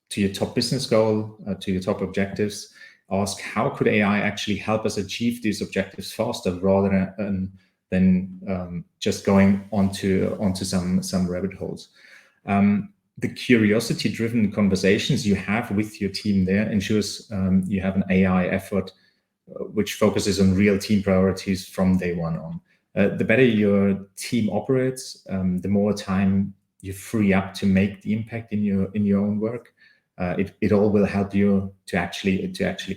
to your top business goal, to your top objectives. Ask, how could AI actually help us achieve these objectives faster, rather than just going onto some rabbit holes. The curiosity-driven conversations you have with your team there ensures you have an AI effort which focuses on real team priorities from day one on. The better your team operates, the more time you free up to make the impact in your own work. It all will help you to actually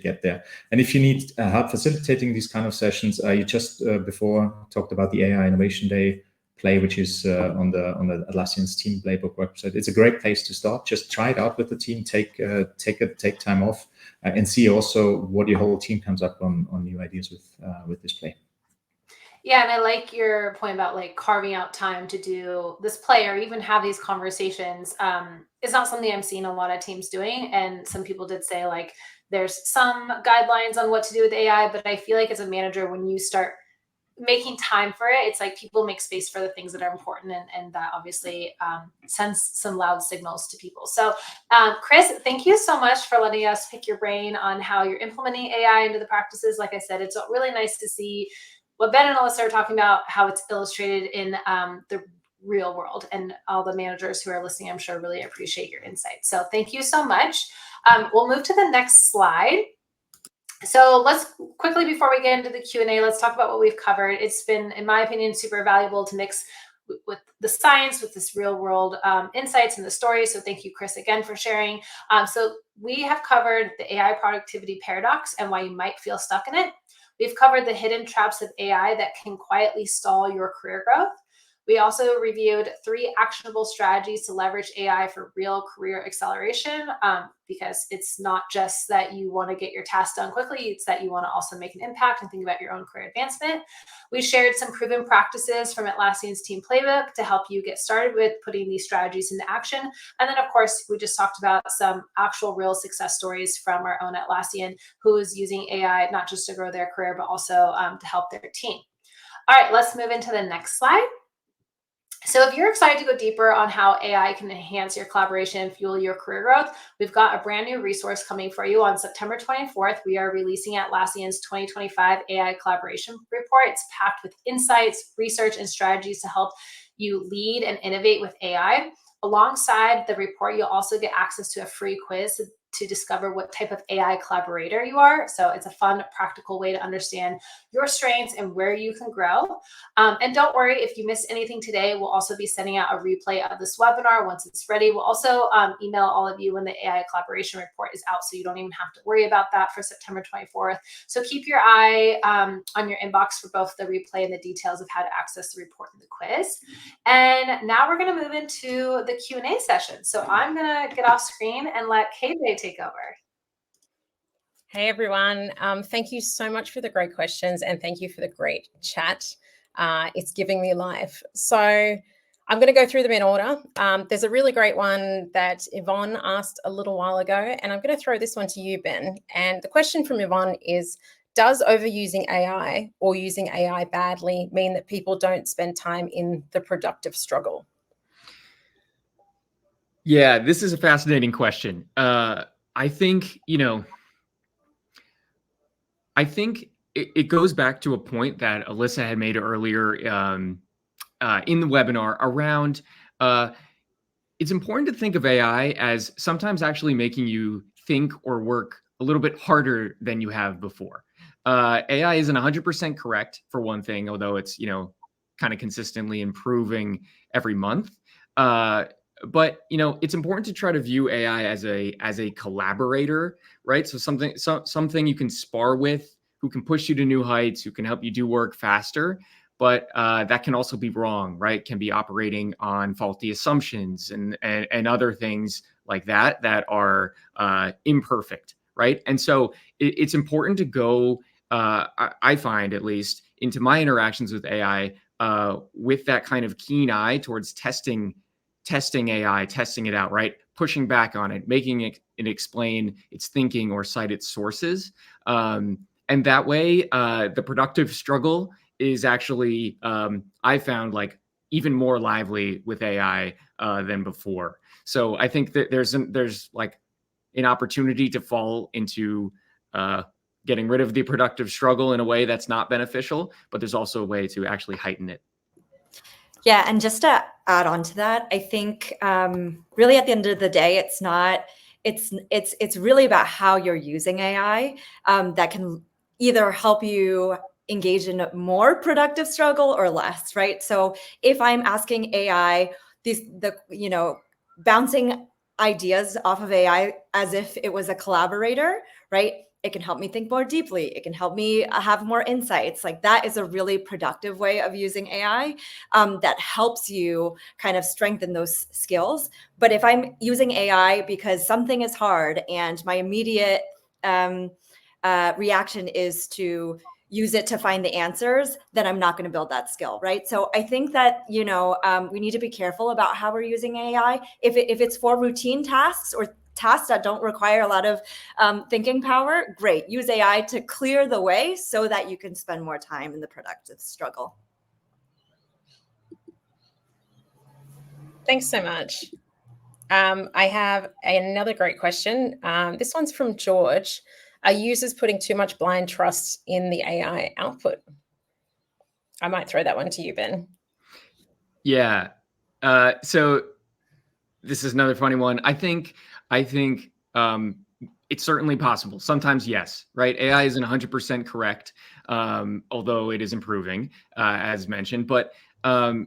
get there. And if you need help facilitating these kind of sessions, you just before talked about the AI Innovation Day play, which is on the Atlassian's Team Playbook website. It's a great place to start. Just try it out with the team. Take time off and see also what your whole team comes up on new ideas with this play. Yeah, and I like your point about like carving out time to do this play or even have these conversations. It's not something I'm seeing a lot of teams doing. And some people did say like there's some guidelines on what to do with AI, but I feel like as a manager, when you start making time for it, it's like people make space for the things that are important, and that obviously sends some loud signals to people. So Chris, thank you so much for letting us pick your brain on how you're implementing AI into the practices. Like I said, it's really nice to see what Ben and Alyssa are talking about, how it's illustrated in the real world, and all the managers who are listening, I'm sure, really appreciate your insights. So thank you so much. We'll move to the next slide. So let's quickly, before we get into the Q&A, let's talk about what we've covered. It's been, in my opinion, super valuable to mix with the science, with this real world insights and the stories. So thank you, Chris, again for sharing. So we have covered the AI productivity paradox and why you might feel stuck in it. We've covered the hidden traps of AI that can quietly stall your career growth. We also reviewed 3 actionable strategies to leverage AI for real career acceleration, because it's not just that you want to get your tasks done quickly, it's that you want to also make an impact and think about your own career advancement. We shared some proven practices from Atlassian's Team Playbook to help you get started with putting these strategies into action. And then, of course, we just talked about some actual real success stories from our own Atlassian who is using AI not just to grow their career, but also to help their team. All right, let's move into the next slide. So if you're excited to go deeper on how AI can enhance your collaboration and fuel your career growth, we've got a brand new resource coming for you on September 24th. We are releasing Atlassian's 2025 AI Collaboration Report. It's packed with insights, research, and strategies to help you lead and innovate with AI. Alongside the report, you'll also get access to a free quiz to discover what type of AI collaborator you are. So it's a fun, practical way to understand your strengths and where you can grow. And don't worry, if you miss anything today, we'll also be sending out a replay of this webinar once it's ready. We'll also email all of you when the AI collaboration report is out, so you don't even have to worry about that for September 24th. So keep your eye on your inbox for both the replay and the details of how to access the report and the quiz. And now we're going to move into the Q&A session. So I'm going to get off screen and let KJ take over. Hey, everyone. Thank you so much for the great questions, and thank you for the great chat. It's giving me life. So I'm going to go through them in order. There's a really great one that Yvonne asked a little while ago, and I'm going to throw this one to you, Ben. And the question from Yvonne is, does overusing AI or using AI badly mean that people don't spend time in the productive struggle? Yeah, this is a fascinating question. I think, it goes back to a point that Alyssa had made earlier in the webinar around it's important to think of AI as sometimes actually making you think or work a little bit harder than you have before. AI isn't 100% correct, for one thing, although it's, kind of consistently improving every month. But it's important to try to view AI as a collaborator, right? So something you can spar with, who can push you to new heights, who can help you do work faster. But that can also be wrong, right? Can be operating on faulty assumptions and other things like that are imperfect, right? And so it's important to go, I find at least, into my interactions with AI with that kind of keen eye towards testing AI, testing it out, right? Pushing back on it, making it explain its thinking or cite its sources. And that way, the productive struggle is actually, I found, like, even more lively with AI than before. So I think that there's like an opportunity to fall into getting rid of the productive struggle in a way that's not beneficial, but there's also a way to actually heighten it. Yeah, and just to add on to that, I think really at the end of the day, it's really about how you're using AI that can either help you engage in a more productive struggle or less, right? So if I'm asking AI bouncing ideas off of AI as if it was a collaborator, right? It can help me think more deeply. It can help me have more insights. Like, that is a really productive way of using AI that helps you kind of strengthen those skills. But if I'm using AI because something is hard and my immediate reaction is to use it to find the answers, then I'm not going to build that skill, right? So I think that, we need to be careful about how we're using AI. If it's for routine tasks or tasks that don't require a lot of thinking power, great. Use AI to clear the way so that you can spend more time in the productive struggle. Thanks so much. I have another great question. This one's from George. Are users putting too much blind trust in the AI output? I might throw that one to you, Ben. Yeah. So this is another funny one. I think it's certainly possible. Sometimes, yes, right? AI isn't 100% correct, although it is improving, as mentioned. But to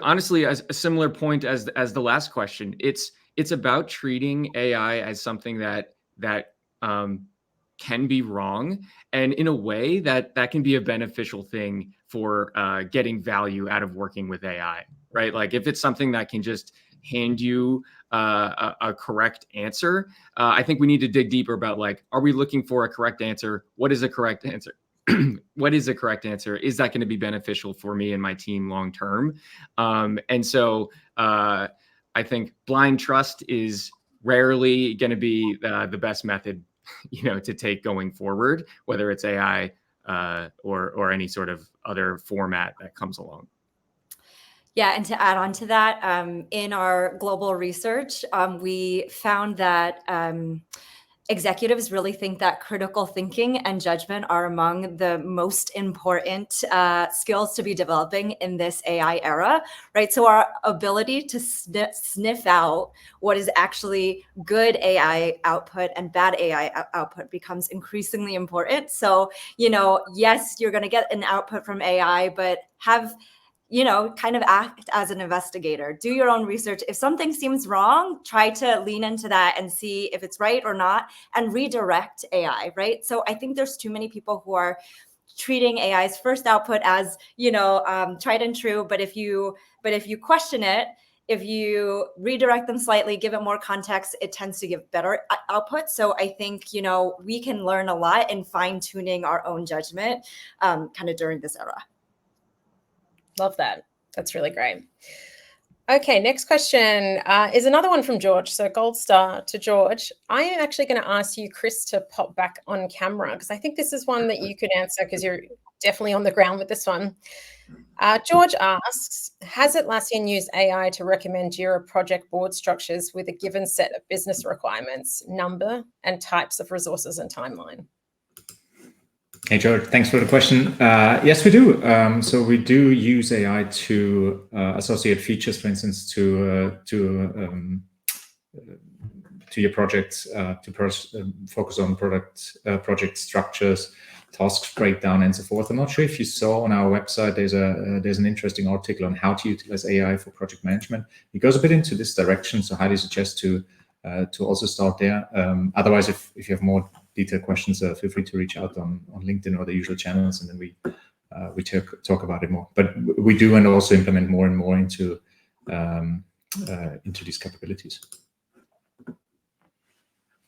honestly, as a similar point as the last question, it's about treating AI as something that can be wrong, and in a way that can be a beneficial thing for getting value out of working with AI, right? Like if it's something that can just hand you a correct answer, I think we need to dig deeper about, like, are we looking for a correct answer? What is a correct answer? What is a correct answer? Is that going to be beneficial for me and my team long term? And so I think blind trust is rarely going to be the best method, to take going forward, whether it's AI or any sort of other format that comes along. Yeah, and to add on to that, in our global research, we found that executives really think that critical thinking and judgment are among the most important skills to be developing in this AI era, right? So our ability to sniff out what is actually good AI output and bad AI output becomes increasingly important. So, yes, you're going to get an output from AI, but kind of act as an investigator, do your own research. If something seems wrong, try to lean into that and see if it's right or not, and redirect AI, right? So I think there's too many people who are treating AI's first output as, tried and true. But if you question it, if you redirect them slightly, give it more context, it tends to give better output. So I think, we can learn a lot in fine tuning our own judgment kind of during this era. Love that. That's really great. Okay, next question is another one from George. So gold star to George. I am actually going to ask you, Chris, to pop back on camera, because I think this is one that you could answer, because you're definitely on the ground with this one. George asks, has Atlassian used AI to recommend Jira project board structures with a given set of business requirements, number, and types of resources and timeline? Hey, George, thanks for the question. Yes, we do. So we do use AI to associate features, for instance, to your projects, to focus on project structures, tasks breakdown, and so forth. I'm not sure if you saw on our website, there's an interesting article on how to utilize AI for project management. It goes a bit into this direction, so highly suggest to also start there. Otherwise, if you have more detailed questions, feel free to reach out on LinkedIn or the usual channels, and then we talk about it more. But we do, and also implement more and more into these capabilities.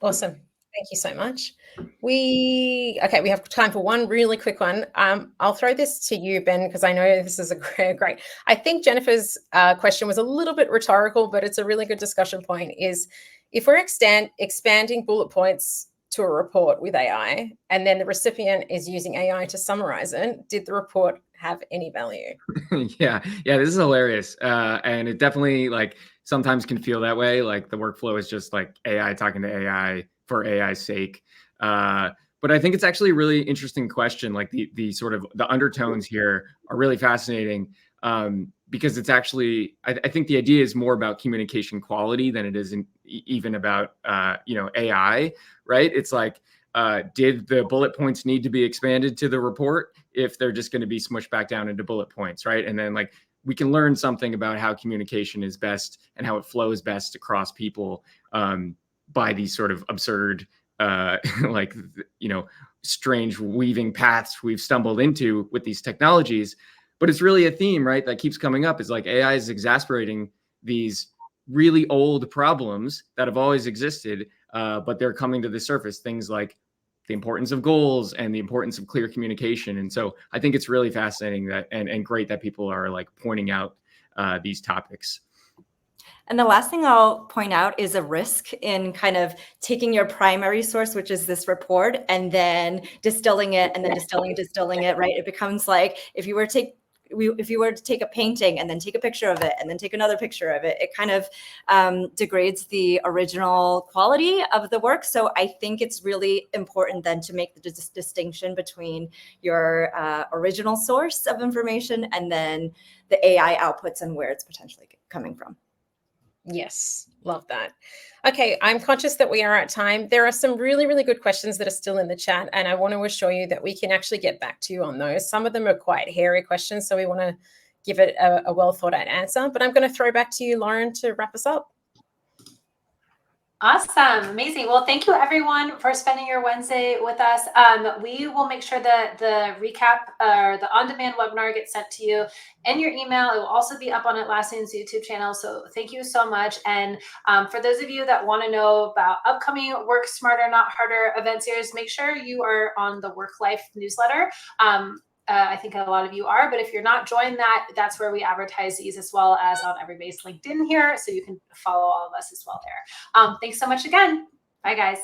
Awesome. Thank you so much. We have time for one really quick one. I'll throw this to you, Ben, because I know this is a great. I think Jennifer's question was a little bit rhetorical, but it's a really good discussion point. Is if we're expanding bullet points to a report with AI, and then the recipient is using AI to summarize it, did the report have any value? Yeah, this is hilarious. And it definitely, like, sometimes can feel that way. Like the workflow is just like AI talking to AI for AI's sake. But I think it's actually a really interesting question. Like the sort of the undertones here are really fascinating, because it's actually, I think the idea is more about communication quality than it is even about, AI, right? It's like, did the bullet points need to be expanded to the report if they're just going to be smushed back down into bullet points, right? And then, like, we can learn something about how communication is best and how it flows best across people by these sort of absurd, strange weaving paths we've stumbled into with these technologies. But it's really a theme, right, that keeps coming up, is like AI is exasperating these really old problems that have always existed, but they're coming to the surface. Things like the importance of goals and the importance of clear communication. And so I think it's really fascinating that and great that people are like pointing out these topics. And the last thing I'll point out is a risk in kind of taking your primary source, which is this report, and then distilling it, and then distilling it, right? It becomes like if you were to take a painting and then take a picture of it and then take another picture of it, it kind of degrades the original quality of the work. So I think it's really important then to make the distinction between your original source of information and then the AI outputs and where it's potentially coming from. Yes, love that. Okay, I'm conscious that we are at time. There are some really, really good questions that are still in the chat, and I want to assure you that we can actually get back to you on those. Some of them are quite hairy questions, so we want to give it a well thought out answer. But I'm going to throw back to you, Lauren, to wrap us up. Awesome. Amazing. Well, thank you everyone for spending your Wednesday with us. We will make sure that the recap or the on-demand webinar gets sent to you in your email. It will also be up on Atlassian's YouTube channel. So thank you so much. And for those of you that want to know about upcoming Work Smarter, Not Harder event series, make sure you are on the Work Life newsletter. I think a lot of you are, but if you're not, join that. That's where we advertise these, as well as on everybody's LinkedIn here. So you can follow all of us as well there. Thanks so much again. Bye, guys.